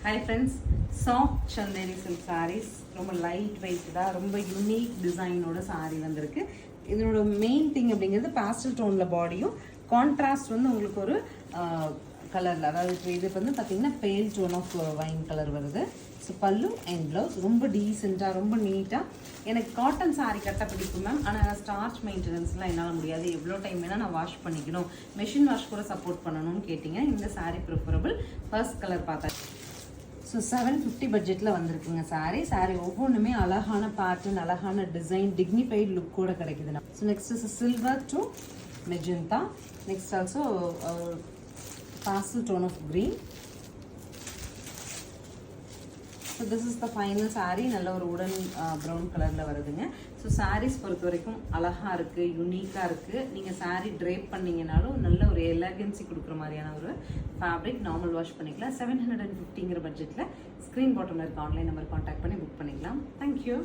Hi friends, soft Chanderi silk sarees. ரொம்ப light வெயிட்டா ரொம்ப யூனிக் டிசைனோட சாரி வந்திருக்கு. இதனோட மெயின் திங் அப்படிங்கிறது பாஸ்டல் டோன்ல பாடியும் கான்ட்ராஸ்ட் வந்து உங்களுக்கு ஒரு கலர்ல, அதாவது இது வந்து பார்த்தீங்கன்னா பேல் டோன் ஆஃப் வைன் கலர் வருது. ஸோ பல்லு அண்ட் ப்ளவுஸ் ரொம்ப டீசெண்டாக ரொம்ப நீட்டாக. எனக்கு காட்டன் சாரீ கட்ட பிடிக்கும் மேம், ஆனால் ஸ்டார்ச் மெயின்டெனன்ஸ்லாம் என்னால் முடியாது, எவ்வளோ டைம் வேணால் நான் வாஷ் பண்ணிக்கணும், மெஷின் வாஷ் கூட சப்போர்ட் பண்ணணும்னு கேட்டிங்க. இந்த சாரீ ப்ரிஃபரபிள். ஃபர்ஸ்ட் கலர் பார்த்தா ஸோ 750 பட்ஜெட்டில் வந்திருக்குங்க சாரீ ஒவ்வொன்றுமே அழகான பேட்டர்ன், அழகான டிசைன், டிக்னிஃபைட் லுக்கோட கிடைக்குதுண்ணா. So next is silver to magenta. Next also pastel tone of green. So this is the final saree. நல்ல ஒரு உடன் ப்ரௌன் கலரில் வருதுங்க. ஸோ சாரீஸ் பொறுத்த வரைக்கும் அழகாக இருக்குது, யூனிக்காக இருக்குது. நீங்கள் சாரீ ட்ரேப் பண்ணிங்கனாலும் நல்ல ஒரு எலகன்சி கொடுக்குற மாதிரியான ஒரு ஃபேப்ரிக். நார்மல் வாஷ் பண்ணிக்கலாம். 750ங்கிற பட்ஜெட்டில் ஸ்க்ரீன் பாட்டமில் இருக்க ஆன்லைன் நம்பர் கான்டாக்ட் பண்ணி புக் பண்ணிக்கலாம். தேங்க்யூ.